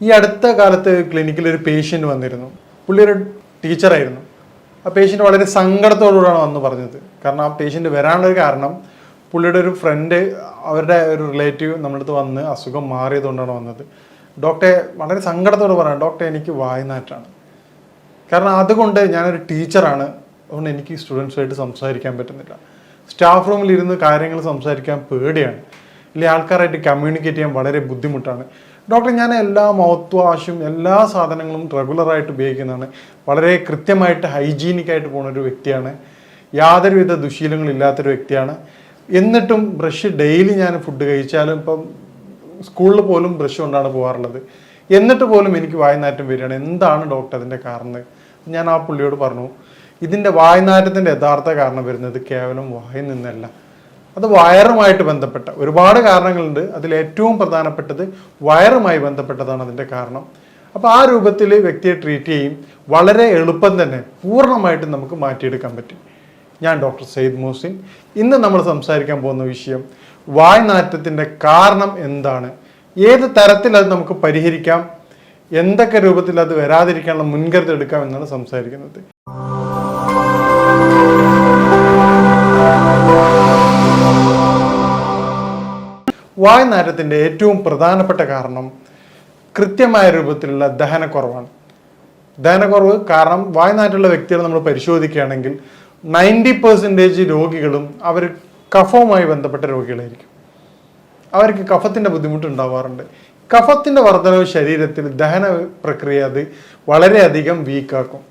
ഈ അടുത്ത കാലത്ത് ക്ലിനിക്കിൽ ഒരു പേഷ്യൻ്റ് വന്നിരുന്നു. പുള്ളി ഒരു ടീച്ചറായിരുന്നു. ആ പേഷ്യൻ്റ് വളരെ സങ്കടത്തോടുകൂടിയാണ് വന്ന് പറഞ്ഞത്. കാരണം ആ പേഷ്യൻ്റ് വരാനുള്ളൊരു കാരണം പുള്ളിയുടെ ഒരു ഫ്രണ്ട്, അവരുടെ ഒരു റിലേറ്റീവ് നമ്മളടുത്ത് വന്ന് അസുഖം മാറിയതുകൊണ്ടാണ് വന്നത്. ഡോക്ടറെ വളരെ സങ്കടത്തോട് പറയാം, ഡോക്ടറെ എനിക്ക് വായ്നാറ്റാണ്. കാരണം അതുകൊണ്ട് ഞാനൊരു ടീച്ചറാണ്, അതുകൊണ്ട് എനിക്ക് സ്റ്റുഡൻസുമായിട്ട് സംസാരിക്കാൻ പറ്റുന്നില്ല. സ്റ്റാഫ് റൂമിൽ ഇരുന്ന് കാര്യങ്ങൾ സംസാരിക്കാൻ പേടിയാണ്, ഇല്ലെങ്കിൽ ആൾക്കാരായിട്ട് കമ്മ്യൂണിക്കേറ്റ് ചെയ്യാൻ വളരെ ബുദ്ധിമുട്ടാണ്. ഡോക്ടർ, ഞാൻ എല്ലാ മൗത്ത് വാഷും എല്ലാ സാധനങ്ങളും റെഗുലറായിട്ട് ഉപയോഗിക്കുന്നതാണ്, വളരെ കൃത്യമായിട്ട് ഹൈജീനിക്കായിട്ട് പോകുന്ന ഒരു വ്യക്തിയാണ്, യാതൊരുവിധ ദുശീലങ്ങളില്ലാത്തൊരു വ്യക്തിയാണ്. എന്നിട്ടും ബ്രഷ് ഡെയിലി ഞാൻ ഫുഡ് കഴിച്ചാലും, ഇപ്പം സ്കൂളിൽ പോലും ബ്രഷ് കൊണ്ടാണ് പോകാറുള്ളത്, എന്നിട്ട് പോലും എനിക്ക് വായ്നാറ്റം വരികയാണ്. എന്താണ് ഡോക്ടർ അതിൻ്റെ കാരണം? ഞാൻ ആ പുള്ളിയോട് പറഞ്ഞു, ഇതിൻ്റെ വായ്നാറ്റത്തിൻ്റെ യഥാർത്ഥ കാരണം വരുന്നത് കേവലം വായിൽ നിന്നല്ല, അത് വയറുമായിട്ട് ബന്ധപ്പെട്ട ഒരുപാട് കാരണങ്ങളുണ്ട്. അതിൽ ഏറ്റവും പ്രധാനപ്പെട്ടത് വയറുമായി ബന്ധപ്പെട്ടതാണ് അതിൻ്റെ കാരണം. അപ്പോൾ ആ രൂപത്തിൽ വ്യക്തിയെ ട്രീറ്റ് ചെയ്യും, വളരെ എളുപ്പം തന്നെ പൂർണ്ണമായിട്ട് നമുക്ക് മാറ്റിയെടുക്കാൻ പറ്റും. ഞാൻ ഡോക്ടർ സയ്യിദ് മുഹസിൻ. ഇന്ന് നമ്മൾ സംസാരിക്കാൻ പോകുന്ന വിഷയം വായ്നാറ്റത്തിൻ്റെ കാരണം എന്താണ്, ഏത് തരത്തിൽ അത് നമുക്ക് പരിഹരിക്കാം, എന്തൊക്കെ രൂപത്തിൽ അത് വരാതിരിക്കാനുള്ള മുൻകരുതൽ എടുക്കാം എന്നാണ് സംസാരിക്കുന്നത്. വായ്നാറ്റത്തിൻ്റെ ഏറ്റവും പ്രധാനപ്പെട്ട കാരണം കൃത്യമായ രൂപത്തിലുള്ള ദഹനക്കുറവാണ്. ദഹനക്കുറവ് കാരണം വായ്നാറ്റുള്ള വ്യക്തികളെ നമ്മൾ പരിശോധിക്കുകയാണെങ്കിൽ 90% രോഗികളും അവർ കഫവുമായി ബന്ധപ്പെട്ട രോഗികളായിരിക്കും. അവർക്ക് കഫത്തിൻ്റെ ബുദ്ധിമുട്ട് ഉണ്ടാവാറുണ്ട്. കഫത്തിൻ്റെ വർധനവ് ശരീരത്തിൽ ദഹന പ്രക്രിയ അത് വളരെയധികം വീക്കാക്കും.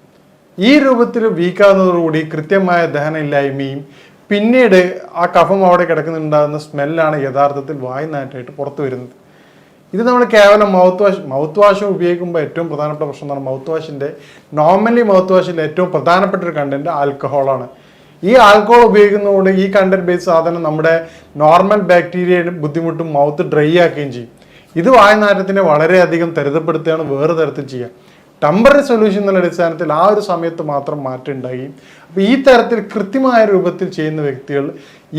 ഈ രൂപത്തിൽ വീക്കാകുന്നതോടുകൂടി കൃത്യമായ ദഹനമില്ലായ്മയും പിന്നീട് ആ കഫം അവിടെ കിടക്കുന്നുണ്ടാകുന്ന സ്മെല്ലാണ് യഥാർത്ഥത്തിൽ വായ്നാറ്റായിട്ട് പുറത്തു വരുന്നത്. ഇത് നമ്മൾ കേവലം മൗത്ത് വാഷ് ഉപയോഗിക്കുമ്പോൾ ഏറ്റവും പ്രധാനപ്പെട്ട പ്രശ്നം എന്ന് പറഞ്ഞാൽ നോർമലി മൗത്ത് വാഷിൻ്റെ ഏറ്റവും പ്രധാനപ്പെട്ട ഒരു കണ്ടന്റ് ആൽക്കഹോളാണ്. ഈ ആൽക്കഹോൾ ഉപയോഗിക്കുന്നതുകൊണ്ട് ഈ കണ്ടന്റ് ബേസ് സാധനം നമ്മുടെ നോർമൽ ബാക്ടീരിയയുടെ ബുദ്ധിമുട്ടും മൗത്ത് ഡ്രൈ ആക്കുകയും ചെയ്യും. ഇത് വായ്നാറ്റത്തിനെ വളരെയധികം ത്വരിതപ്പെടുത്തുകയാണ് വേറെ തരത്തിൽ ചെയ്യുക. ടെമ്പററി സൊല്യൂഷൻ എന്നുള്ള അടിസ്ഥാനത്തിൽ ആ ഒരു സമയത്ത് മാത്രം മാറ്റം ഉണ്ടാകുകയും, അപ്പോൾ ഈ തരത്തിൽ കൃത്യമായ രൂപത്തിൽ ചെയ്യുന്ന വ്യക്തികൾ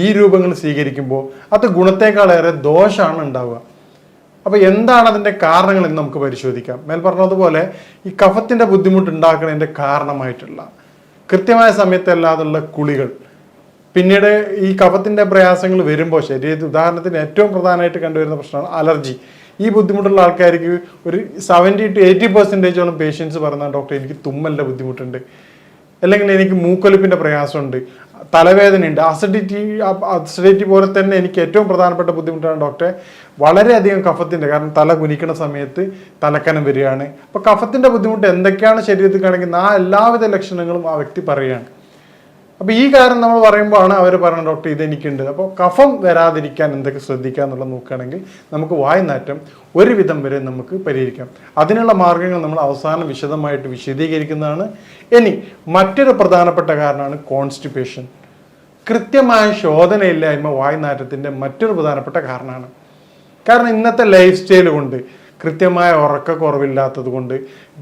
ഈ രൂപങ്ങൾ സ്വീകരിക്കുമ്പോൾ അത് ഗുണത്തേക്കാളേറെ ദോഷമാണ് ഉണ്ടാവുക. അപ്പോൾ എന്താണ് അതിൻ്റെ കാരണങ്ങൾ എന്ന് നമുക്ക് പരിശോധിക്കാം. മേൽ പറഞ്ഞതുപോലെ ഈ കഫത്തിൻ്റെ ബുദ്ധിമുട്ട് ഉണ്ടാക്കുന്നതിൻ്റെ കാരണമായിട്ടുള്ള കൃത്യമായ സമയത്തല്ലാതുള്ള കുളികൾ, പിന്നീട് ഈ കഫത്തിൻ്റെ പ്രയാസങ്ങൾ വരുമ്പോൾ ശരീരത്തിൽ ഉദാഹരണത്തിന് ഏറ്റവും പ്രധാനമായിട്ട് കണ്ടുവരുന്ന പ്രശ്നമാണ് അലർജി. ഈ ബുദ്ധിമുട്ടുള്ള ആൾക്കാർക്ക് ഒരു 70 to 80% പേഷ്യൻസ് പറയുന്ന, ഡോക്ടർ എനിക്ക് തുമ്മലിൻ്റെ ബുദ്ധിമുട്ടുണ്ട്, അല്ലെങ്കിൽ എനിക്ക് മൂക്കൊലിപ്പിൻ്റെ പ്രയാസമുണ്ട്, തലവേദനയുണ്ട്, അസിഡിറ്റി പോലെ തന്നെ എനിക്ക് ഏറ്റവും പ്രധാനപ്പെട്ട ബുദ്ധിമുട്ടാണ് ഡോക്ടറെ വളരെയധികം കഫത്തിൻ്റെ, കാരണം തല കുനിക്കുന്ന സമയത്ത് തലക്കനം വരികയാണ്. അപ്പോൾ കഫത്തിൻ്റെ ബുദ്ധിമുട്ട് എന്തൊക്കെയാണ് ശരീരത്തിൽ കാണിക്കുന്നത് ആ എല്ലാവിധ ലക്ഷണങ്ങളും ആ വ്യക്തി പറയുകയാണ്. അപ്പോൾ ഈ കാര്യം നമ്മൾ പറയുമ്പോഴാണ് അവർ പറയുന്നത്, ഡോക്ടർ ഇതെനിക്കുണ്ട്. അപ്പോൾ കഫം വരാതിരിക്കാൻ എന്തൊക്കെ ശ്രദ്ധിക്കുക എന്നുള്ളത് നോക്കുകയാണെങ്കിൽ നമുക്ക് വായ്നാറ്റം ഒരുവിധം വരെ നമുക്ക് പരിഹരിക്കാം. അതിനുള്ള മാർഗ്ഗങ്ങൾ നമ്മൾ അവസാനം വിശദമായിട്ട് വിശദീകരിക്കുന്നതാണ്. ഇനി മറ്റൊരു പ്രധാനപ്പെട്ട കാരണമാണ് കോൺസ്റ്റിപ്പേഷൻ. കൃത്യമായ ശോധനയില്ലായ്മ വായ്നാറ്റത്തിൻ്റെ മറ്റൊരു പ്രധാനപ്പെട്ട കാരണമാണ്. കാരണം ഇന്നത്തെ ലൈഫ് സ്റ്റൈൽ കൊണ്ട്, കൃത്യമായ ഉറക്കക്കുറവില്ലാത്തത് കൊണ്ട്,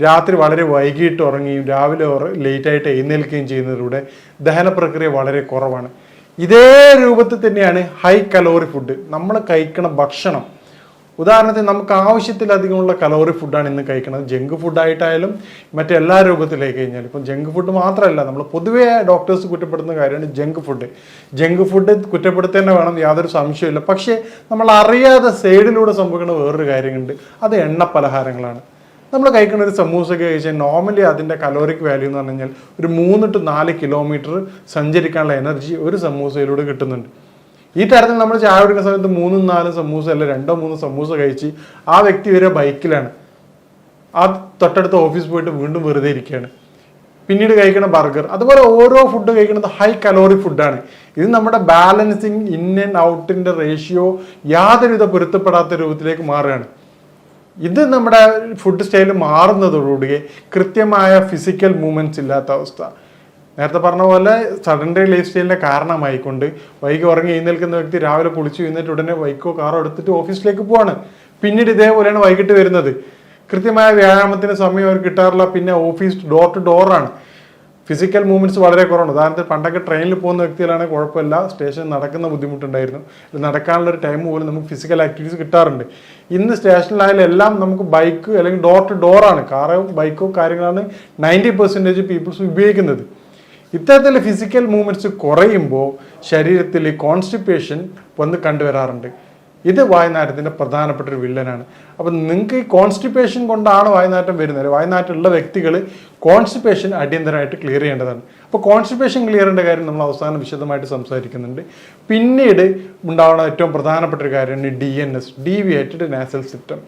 രാത്രി വളരെ വൈകിട്ട് ഉറങ്ങുകയും രാവിലെ ലേറ്റായിട്ട് എഴുന്നേൽക്കുകയും ചെയ്യുന്നതിലൂടെ ദഹന പ്രക്രിയ വളരെ കുറവാണ്. ഇതേ രൂപത്തിൽ തന്നെയാണ് ഹൈ കലോറി ഫുഡ്. നമ്മൾ കഴിക്കണ ഭക്ഷണം, ഉദാഹരണത്തിന് നമുക്ക് ആവശ്യത്തിലധികമുള്ള കലോറി ഫുഡാണ് ഇന്ന് കഴിക്കുന്നത്. ജങ്ക് ഫുഡായിട്ടായാലും മറ്റെല്ലാ രൂപത്തിലേക്ക് കഴിഞ്ഞാൽ, ഇപ്പം ജങ്ക് ഫുഡ് മാത്രമല്ല, നമ്മൾ പൊതുവേ ഡോക്ടേഴ്സ് കുറ്റപ്പെടുന്ന കാര്യമാണ് ജങ്ക് ഫുഡ്. ജങ്ക് ഫുഡ് കുറ്റപ്പെടുത്തേണ്ട വേണം, യാതൊരു സംശയമില്ല. പക്ഷേ നമ്മൾ അറിയാതെ സൈഡിലൂടെ സംഭവിക്കുന്ന വേറൊരു കാര്യമുണ്ട്, അത് എണ്ണ പലഹാരങ്ങളാണ്. നമ്മൾ കഴിക്കുന്ന ഒരു സമൂസയൊക്കെ കഴിച്ചാൽ നോർമലി അതിൻ്റെ കലോറിക് വാല്യൂ എന്ന് പറഞ്ഞു കഴിഞ്ഞാൽ ഒരു 3 to 4 കിലോമീറ്റർ സഞ്ചരിക്കാനുള്ള എനർജി ഒരു സമൂസയിലൂടെ കിട്ടുന്നുണ്ട്. ഈ തരത്തിൽ നമ്മൾ ചായ കുടിക്കുന്ന സമയത്ത് 3-4 സമൂസ അല്ല 2-3 സമൂസ കഴിച്ച് ആ വ്യക്തി വരെ ബൈക്കിലാണ്, ആ തൊട്ടടുത്ത ഓഫീസ് പോയിട്ട് വീണ്ടും വെറുതെ ഇരിക്കുകയാണ്. പിന്നീട് കഴിക്കുന്ന ബർഗർ, അതുപോലെ ഓരോ ഫുഡ് കഴിക്കുന്നത് ഹൈ കലോറി ഫുഡാണ്. ഇത് നമ്മുടെ ബാലൻസിങ് ഇൻ ആൻഡ് ഔട്ടിൻ്റെ റേഷ്യോ യാതൊരുവിധ പൊരുത്തപ്പെടാത്ത രൂപത്തിലേക്ക് മാറുകയാണ്. ഇത് നമ്മുടെ ഫുഡ് സ്റ്റൈൽ മാറുന്നതോടുകൂടി കൃത്യമായ ഫിസിക്കൽ മൂവ്മെൻറ്റ്സ് ഇല്ലാത്ത അവസ്ഥ, നേരത്തെ പറഞ്ഞ പോലെ സഡൻഡറി ലൈഫ് സ്റ്റൈലിൻ്റെ കാരണമായിക്കൊണ്ട് വൈകി ഉറങ്ങി എഴുന്നേൽക്കുന്ന വ്യക്തി രാവിലെ കുളിച്ച് എഴുന്നേറ്റ് ഉടനെ ബൈക്കോ കാറോ എടുത്തിട്ട് ഓഫീസിലേക്ക് പോവാണ്. പിന്നീട് ഇതേപോലെയാണ് വൈകിട്ട് വരുന്നത്. കൃത്യമായ വ്യായാമത്തിന് സമയം അവർ കിട്ടാറില്ല. പിന്നെ ഓഫീസ് ഡോർ ടു ഡോറാണ്. ഫിസിക്കൽ മൂവ്മെന്റ്സ് വളരെ കുറവാണ്. ഉദാഹരണത്തിന് പണ്ടൊക്കെ ട്രെയിനിൽ പോകുന്ന വ്യക്തികളാണെങ്കിൽ കുഴപ്പമില്ല, സ്റ്റേഷൻ നടക്കുന്ന ബുദ്ധിമുട്ടുണ്ടായിരുന്നു, നടക്കാനുള്ള ഒരു ടൈം പോലും നമുക്ക് ഫിസിക്കൽ ആക്ടിവിറ്റീസ് കിട്ടാറുണ്ട്. ഇന്ന് സ്റ്റേഷനിലായാലും എല്ലാം നമുക്ക് ബൈക്ക് അല്ലെങ്കിൽ ഡോർ ടു ഡോറാണ്, കാറോ ബൈക്കോ കാര്യങ്ങളാണ് 90% പീപ്പിൾസ് ഉപയോഗിക്കുന്നത്. ഇത്തരത്തിൽ ഫിസിക്കൽ മൂവ്മെന്റ്സ് കുറയുമ്പോൾ ശരീരത്തിൽ കോൺസ്റ്റിപ്പേഷൻ വന്ന് കണ്ടുവരാറുണ്ട്. ഇത് വായുനാറ്റത്തിൻ്റെ പ്രധാനപ്പെട്ട ഒരു വില്ലനാണ്. അപ്പം നിങ്ങൾക്ക് ഈ കോൺസ്റ്റിപ്പേഷൻ കൊണ്ടാണ് വായുനാറ്റം വരുന്നത്. വായുനാറ്റമുള്ള വ്യക്തികൾ കോൺസ്റ്റിപ്പേഷൻ അടിയന്തരമായിട്ട് ക്ലിയർ ചെയ്യേണ്ടതാണ്. അപ്പോൾ കോൺസ്റ്റിപ്പേഷൻ ക്ലിയർ ചെയ്യേണ്ട കാര്യം നമ്മൾ അവസാനം വിശദമായിട്ട് സംസാരിക്കുന്നുണ്ട്. പിന്നീട് ഉണ്ടാവുന്ന ഏറ്റവും പ്രധാനപ്പെട്ട ഒരു കാര്യമാണ് DNS, ഡീവിയേറ്റഡ് നാസൽ സിസ്റ്റം.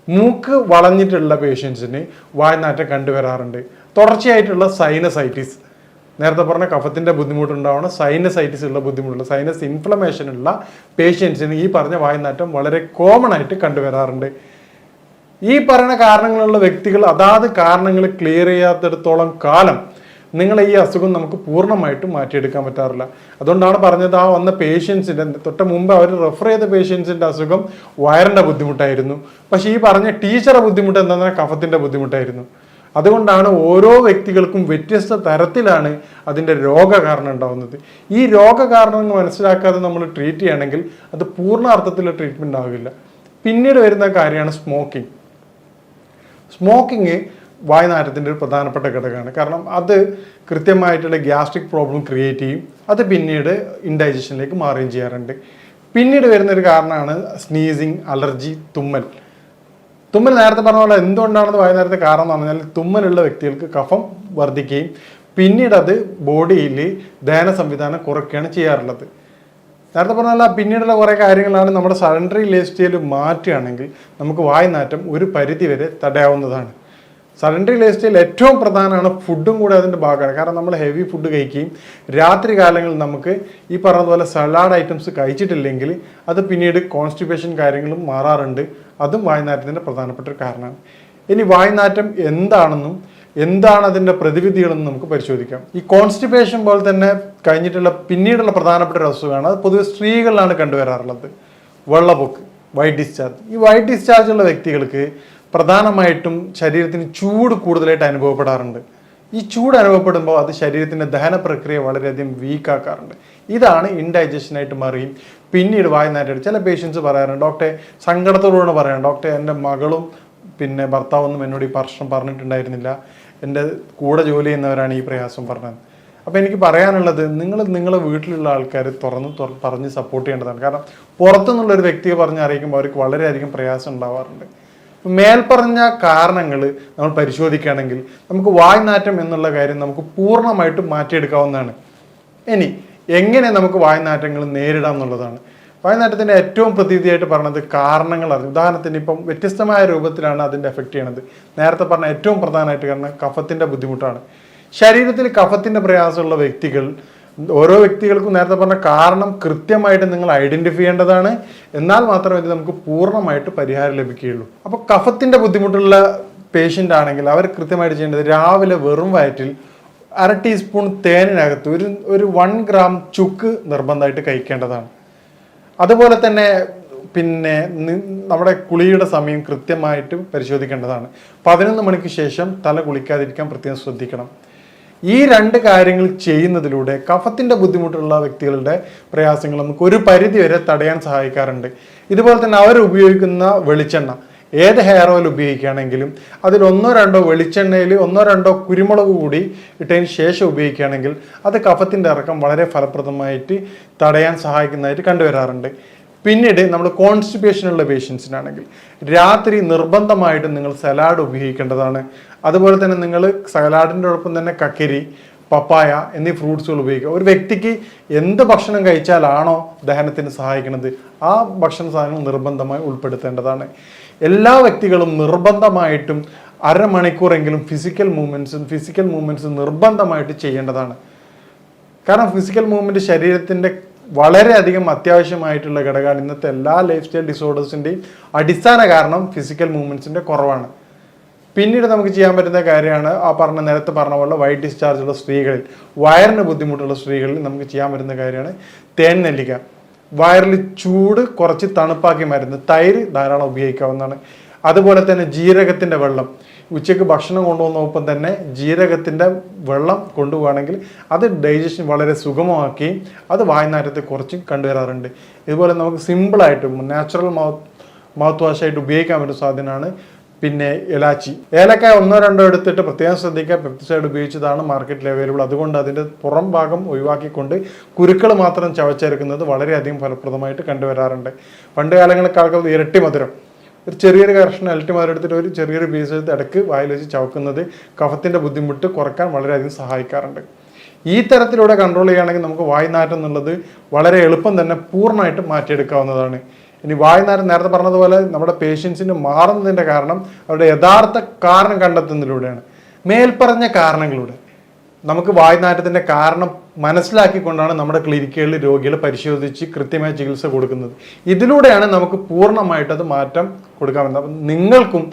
മൂക്ക് വളഞ്ഞിട്ടുള്ള പേഷ്യൻസിന് വായുനാറ്റം കണ്ടുവരാറുണ്ട്. തുടർച്ചയായിട്ടുള്ള സൈനസൈറ്റിസ്, നേരത്തെ പറഞ്ഞ കഫത്തിൻ്റെ ബുദ്ധിമുട്ടുണ്ടാവണം, സൈനസൈറ്റിസ് ഉള്ള ബുദ്ധിമുട്ടുള്ള സൈനസ് ഇൻഫ്ലമേഷൻ ഉള്ള പേഷ്യൻസിന് ഈ പറഞ്ഞ വായുനാറ്റം വളരെ കോമൺ ആയിട്ട് കണ്ടുവരാറുണ്ട്. ഈ പറയുന്ന കാരണങ്ങളുള്ള വ്യക്തികൾ അതാത് കാരണങ്ങൾ ക്ലിയർ ചെയ്യാത്തിടത്തോളം കാലം നിങ്ങളെ ഈ അസുഖം നമുക്ക് പൂർണ്ണമായിട്ടും മാറ്റിയെടുക്കാൻ പറ്റാറില്ല. അതുകൊണ്ടാണ് പറഞ്ഞത്, ആ വന്ന പേഷ്യൻസിൻ്റെ തൊട്ട് മുമ്പ് അവർ റെഫർ ചെയ്ത പേഷ്യൻസിൻ്റെ അസുഖം വയറിൻ്റെ ബുദ്ധിമുട്ടായിരുന്നു. പക്ഷേ ഈ പറഞ്ഞ ടീച്ചറുടെ ബുദ്ധിമുട്ട് എന്താണെന്ന് കഫത്തിൻ്റെ ബുദ്ധിമുട്ടായിരുന്നു. അതുകൊണ്ടാണ് ഓരോ വ്യക്തികൾക്കും വ്യത്യസ്ത തരത്തിലാണ് അതിൻ്റെ രോഗകാരണം ഉണ്ടാകുന്നത്. ഈ രോഗകാരണങ്ങൾ മനസ്സിലാക്കാതെ നമ്മൾ ട്രീറ്റ് ചെയ്യുകയാണെങ്കിൽ അത് പൂർണ്ണാർത്ഥത്തിലുള്ള ട്രീറ്റ്മെൻ്റ് ആകില്ല. പിന്നീട് വരുന്ന കാര്യമാണ് സ്മോക്കിംഗ്. സ്മോക്കിങ് വായുനാറ്റത്തിൻ്റെ ഒരു പ്രധാനപ്പെട്ട ഘടകമാണ്. കാരണം അത് കൃത്യമായിട്ടുള്ള ഗ്യാസ്ട്രിക് പ്രോബ്ലം ക്രിയേറ്റ് ചെയ്യും. അത് പിന്നീട് ഇൻഡൈജഷനിലേക്ക് മാറുകയും ചെയ്യാറുണ്ട്. പിന്നീട് വരുന്നൊരു കാരണമാണ് സ്നീസിങ്, അലർജി, തുമ്മൽ. തുമ്മൽ നേരത്തെ പറഞ്ഞ പോലെ എന്തുകൊണ്ടാണെന്ന് വായുനാറ്റത്തെ കാരണം എന്ന് പറഞ്ഞാൽ തുമ്മലുള്ള വ്യക്തികൾക്ക് കഫം വർദ്ധിക്കുകയും പിന്നീട് അത് ബോഡിയിൽ ദഹന സംവിധാനം കുറയ്ക്കുകയാണ് ചെയ്യാറുള്ളത്. നേരത്തെ പറഞ്ഞാൽ പിന്നീടുള്ള കുറേ കാര്യങ്ങളാണ് നമ്മുടെ സഡൻഡറി ലൈഫ് സ്റ്റൈൽ മാറ്റുകയാണെങ്കിൽ നമുക്ക് വായുനാറ്റം ഒരു പരിധി വരെ തടയാവുന്നതാണ്. സഡൻഡറി ലൈഫ് സ്റ്റൈൽ ഏറ്റവും പ്രധാനമാണ്. ഫുഡും കൂടെ അതിൻ്റെ ഭാഗമാണ്. കാരണം നമ്മൾ ഹെവി ഫുഡ് കഴിക്കുകയും രാത്രി കാലങ്ങളിൽ നമുക്ക് ഈ പറഞ്ഞതുപോലെ സലാഡ് ഐറ്റംസ് കഴിച്ചിട്ടില്ലെങ്കിൽ അത് പിന്നീട് കോൺസ്റ്റിപ്പേഷൻ കാര്യങ്ങളും മാറാറുണ്ട്. അതും വായുനാറ്റത്തിൻ്റെ പ്രധാനപ്പെട്ട ഒരു കാരണമാണ്. ഇനി വായുനാറ്റം എന്താണെന്നും എന്താണ് അതിൻ്റെ പ്രതിവിധികളെന്നും നമുക്ക് പരിശോധിക്കാം. ഈ കോൺസ്റ്റിപ്പേഷൻ പോലെ തന്നെ കഴിഞ്ഞിട്ടുള്ള പിന്നീടുള്ള പ്രധാനപ്പെട്ട ഒരു അസുഖമാണ്, അത് പൊതുവെ സ്ത്രീകളിലാണ് കണ്ടുവരാറുള്ളത്, വെള്ളപ്പൊക്ക്, വൈറ്റ് ഡിസ്ചാർജ്. ഈ വൈറ്റ് ഡിസ്ചാർജ് ഉള്ള വ്യക്തികൾക്ക് പ്രധാനമായിട്ടും ശരീരത്തിന് ചൂട് കൂടുതലായിട്ട് അനുഭവപ്പെടാറുണ്ട്. ഈ ചൂട് അനുഭവപ്പെടുമ്പോൾ അത് ശരീരത്തിൻ്റെ ദഹന പ്രക്രിയ വളരെയധികം വീക്കാക്കാറുണ്ട്. ഇതാണ് ഇൻഡൈജഷനായിട്ട് മാറുകയും പിന്നീട് വായുനാറ്റം. ചില പേഷ്യൻസ് പറയാറുണ്ട്, ഡോക്ടറെ സങ്കടത്തോടുകൂടെ പറയാം, ഡോക്ടറെ എൻ്റെ മകളും പിന്നെ ഭർത്താവൊന്നും എന്നോട് ഈ പ്രശ്നം പറഞ്ഞിട്ടുണ്ടായിരുന്നില്ല, എൻ്റെ കൂടെ ജോലി ചെയ്യുന്നവരാണ് ഈ പ്രയാസം പറഞ്ഞത്. അപ്പോൾ എനിക്ക് പറയാനുള്ളത്, നിങ്ങളെ വീട്ടിലുള്ള ആൾക്കാർ പറഞ്ഞ് സപ്പോർട്ട് ചെയ്യേണ്ടതാണ്. കാരണം പുറത്തുനിന്നുള്ളൊരു വ്യക്തിയെ പറഞ്ഞ് അറിയിക്കുമ്പോൾ അവർക്ക് വളരെയധികം പ്രയാസം ഉണ്ടാവാറുണ്ട്. മേൽപ്പറഞ്ഞ കാരണങ്ങൾ നമ്മൾ പരിശോധിക്കുകയാണെങ്കിൽ നമുക്ക് വായുനാറ്റം എന്നുള്ള കാര്യം നമുക്ക് പൂർണ്ണമായിട്ടും മാറ്റിയെടുക്കാവുന്നതാണ്. ഇനി എങ്ങനെ നമുക്ക് വായുനാറ്റങ്ങൾ നേരിടാം എന്നുള്ളതാണ്. വായുനാറ്റത്തിൻ്റെ ഏറ്റവും പ്രതിവിധിയായിട്ട് പറഞ്ഞത് കാരണങ്ങൾ അറിഞ്ഞു. ഉദാഹരണത്തിന് ഇപ്പം വ്യത്യസ്തമായ രൂപത്തിലാണ് അതിൻ്റെ എഫക്റ്റ് ചെയ്യണത്. നേരത്തെ പറഞ്ഞ ഏറ്റവും പ്രധാനമായിട്ട് കാരണം കഫത്തിൻ്റെ ബുദ്ധിമുട്ടാണ്. ശരീരത്തിൽ കഫത്തിൻ്റെ പ്രയാസമുള്ള വ്യക്തികൾ, ഓരോ വ്യക്തികൾക്കും നേരത്തെ പറഞ്ഞ കാരണം കൃത്യമായിട്ട് നിങ്ങൾ ഐഡൻറ്റിഫൈ ചെയ്യേണ്ടതാണ്. എന്നാൽ മാത്രമേ ഇത് നമുക്ക് പൂർണ്ണമായിട്ട് പരിഹാരം ലഭിക്കുകയുള്ളൂ. അപ്പോൾ കഫത്തിൻ്റെ ബുദ്ധിമുട്ടുള്ള പേഷ്യൻ്റ് ആണെങ്കിൽ അവർ കൃത്യമായിട്ട് ചെയ്യേണ്ടത് രാവിലെ വെറും വയറ്റിൽ 1/2 ടീസ്പൂൺ തേനിനകത്ത് ഒരു 1 ഗ്രാം ചുക്ക് നിർബന്ധമായിട്ട് കഴിക്കേണ്ടതാണ്. അതുപോലെ തന്നെ പിന്നെ നമ്മുടെ കുളിയുടെ സമയം കൃത്യമായിട്ട് പരിശോധിക്കേണ്ടതാണ്. 11 മണിക്ക് ശേഷം തല കുളിക്കാതിരിക്കാൻ പ്രത്യേകം ശ്രദ്ധിക്കണം. ഈ 2 കാര്യങ്ങൾ ചെയ്യുന്നതിലൂടെ കഫത്തിൻ്റെ ബുദ്ധിമുട്ടുള്ള വ്യക്തികളുടെ പ്രയാസങ്ങൾ നമുക്ക് ഒരു പരിധി വരെ തടയാൻ സഹായിക്കാറുണ്ട്. ഇതുപോലെ തന്നെ അവർ ഉപയോഗിക്കുന്ന വെളിച്ചെണ്ണ, ഏത് ഹെയർ ഓയിൽ ഉപയോഗിക്കുകയാണെങ്കിലും അതിൽ 1-2 വെളിച്ചെണ്ണയിൽ 1-2 കുരുമുളക് കൂടി ഇട്ടതിന് ശേഷം ഉപയോഗിക്കുകയാണെങ്കിൽ അത് കഫത്തിൻ്റെ ഇറക്കം വളരെ ഫലപ്രദമായിട്ട് തടയാൻ സഹായിക്കുന്നതായിട്ട് കണ്ടുവരാറുണ്ട്. പിന്നീട് നമ്മൾ കോൺസ്റ്റിപ്പേഷനുള്ള പേഷ്യൻസിനാണെങ്കിൽ രാത്രി നിർബന്ധമായിട്ടും നിങ്ങൾ സലാഡ് ഉപയോഗിക്കേണ്ടതാണ്. അതുപോലെ തന്നെ നിങ്ങൾ സലാഡിൻ്റെ ഒപ്പം തന്നെ കക്കരി, പപ്പായ എന്നീ ഫ്രൂട്ട്സുകൾ ഉപയോഗിക്കുക. ഒരു വ്യക്തിക്ക് എന്ത് ഭക്ഷണം കഴിച്ചാലാണോ ദഹനത്തിന് സഹായിക്കുന്നത് ആ ഭക്ഷണ സാധനങ്ങൾ നിർബന്ധമായി ഉൾപ്പെടുത്തേണ്ടതാണ്. എല്ലാ വ്യക്തികളും നിർബന്ധമായിട്ടും 1/2 മണിക്കൂറെങ്കിലും ഫിസിക്കൽ മൂവ്മെൻറ്റ്സ് നിർബന്ധമായിട്ട് ചെയ്യേണ്ടതാണ്. കാരണം ഫിസിക്കൽ മൂവ്മെൻറ്റ് ശരീരത്തിൻ്റെ വളരെയധികം അത്യാവശ്യമായിട്ടുള്ള ഘടകമാണ്. ഇന്നത്തെ എല്ലാ ലൈഫ് സ്റ്റൈൽ ഡിസോർഡേഴ്സിൻ്റെയും അടിസ്ഥാന കാരണം ഫിസിക്കൽ മൂവ്മെൻറ്റ്സിൻ്റെ കുറവാണ്. പിന്നീട് നമുക്ക് ചെയ്യാൻ പറ്റുന്ന കാര്യമാണ് നേരത്തെ പറഞ്ഞ പോലെ വൈറ്റ് ഡിസ്ചാർജ് ഉള്ള സ്ത്രീകളിൽ, വയറിന് ബുദ്ധിമുട്ടുള്ള സ്ത്രീകളിൽ നമുക്ക് ചെയ്യാൻ പറ്റുന്ന കാര്യമാണ് തേൻ നെല്ലിക്ക. വയറിൽ ചൂട് കുറച്ച് തണുപ്പാക്കി മരുന്ന്, തൈര് ധാരാളം ഉപയോഗിക്കാവുന്നതാണ്. അതുപോലെ തന്നെ ജീരകത്തിൻ്റെ വെള്ളം, ഉച്ചയ്ക്ക് ഭക്ഷണം കൊണ്ടുപോകുന്നൊപ്പം തന്നെ ജീരകത്തിൻ്റെ വെള്ളം കൊണ്ടുപോവുകയാണെങ്കിൽ അത് ഡൈജഷൻ വളരെ സുഗമമാക്കുകയും അത് വായുനാറ്റത്തെ കുറച്ചും കണ്ടുവരാറുണ്ട്. ഇതുപോലെ നമുക്ക് സിമ്പിളായിട്ട് നാച്ചുറൽ മൗത്ത് വാഷായിട്ട് ഉപയോഗിക്കാൻ പറ്റുന്ന സാധനമാണ് പിന്നെ ഇലാച്ചി. ഏലക്കായ 1-2 എടുത്തിട്ട് പ്രത്യേകം ശ്രദ്ധിക്കുക, പെപ്റ്റിസൈഡ് ഉപയോഗിച്ചതാണ് മാർക്കറ്റിൽ അവൈലബിൾ. അതുകൊണ്ട് അതിൻ്റെ പുറം ഭാഗം ഒഴിവാക്കിക്കൊണ്ട് കുരുക്കൾ മാത്രം ചവച്ചെടുക്കുന്നത് വളരെയധികം ഫലപ്രദമായിട്ട് കണ്ടുവരാറുണ്ട്. പണ്ട് കാലങ്ങളിൽ ആൾക്കാർ ഇരട്ടി മധുരം, ഒരു ചെറിയൊരു കഷ്ണം ഇരട്ടി മധുരം എടുത്തിട്ട് ഒരു ചെറിയൊരു പീസ് എടുത്ത് ഇടയ്ക്ക് വായിൽ വെച്ച് ചവക്കുന്നത് കഫത്തിൻ്റെ ബുദ്ധിമുട്ട് കുറയ്ക്കാൻ വളരെയധികം സഹായിക്കാറുണ്ട്. ഈ തരത്തിലൂടെ കൺട്രോൾ ചെയ്യുകയാണെങ്കിൽ നമുക്ക് വായുനാറ്റം എന്നുള്ളത് വളരെ എളുപ്പം തന്നെ പൂർണ്ണമായിട്ട് മാറ്റിയെടുക്കാവുന്നതാണ്. ഇനി വായുനാറ്റം നേരത്തെ പറഞ്ഞതുപോലെ നമ്മുടെ പേഷ്യൻസിന് മാറുന്നതിൻ്റെ കാരണം അവരുടെ യഥാർത്ഥ കാരണം കണ്ടെത്തുന്നതിലൂടെയാണ്. മേൽപ്പറഞ്ഞ കാരണങ്ങളിലൂടെ നമുക്ക് വായുനാറ്റത്തിൻ്റെ കാരണം മനസ്സിലാക്കിക്കൊണ്ടാണ് നമ്മുടെ ക്ലിനിക്കുകളിൽ രോഗികളെ പരിശോധിച്ച് കൃത്യമായ ചികിത്സ കൊടുക്കുന്നത്. ഇതിലൂടെയാണ് നമുക്ക് പൂർണ്ണമായിട്ട് അത് മാറ്റം കൊടുക്കാമെന്ന്. അപ്പം നിങ്ങൾക്കും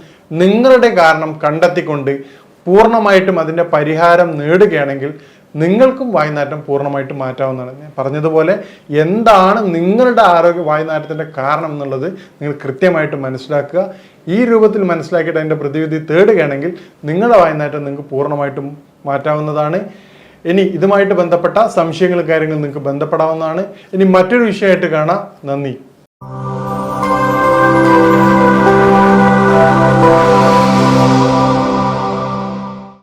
നിങ്ങളുടെ കാരണം കണ്ടെത്തിക്കൊണ്ട് പൂർണ്ണമായിട്ടും അതിൻ്റെ പരിഹാരം നേടുകയാണെങ്കിൽ നിങ്ങൾക്കും വായുനാറ്റം പൂർണ്ണമായിട്ട് മാറ്റാവുന്നതാണ്. ഞാൻ പറഞ്ഞതുപോലെ എന്താണ് നിങ്ങളുടെ വായുനാറ്റത്തിൻ്റെ കാരണം എന്നുള്ളത് നിങ്ങൾ കൃത്യമായിട്ട് മനസ്സിലാക്കുക. ഈ രൂപത്തിൽ മനസ്സിലാക്കിയിട്ട് അതിൻ്റെ പ്രതിവിധി തേടുകയാണെങ്കിൽ നിങ്ങളുടെ വായുനാറ്റം നിങ്ങൾക്ക് പൂർണ്ണമായിട്ടും മാറ്റാവുന്നതാണ്. ഇനി ഇതുമായിട്ട് ബന്ധപ്പെട്ട സംശയങ്ങളും കാര്യങ്ങളും നിങ്ങൾക്ക് ബന്ധപ്പെടാവുന്നതാണ്. ഇനി മറ്റൊരു വിഷയമായിട്ട് കാണാം. നന്ദി.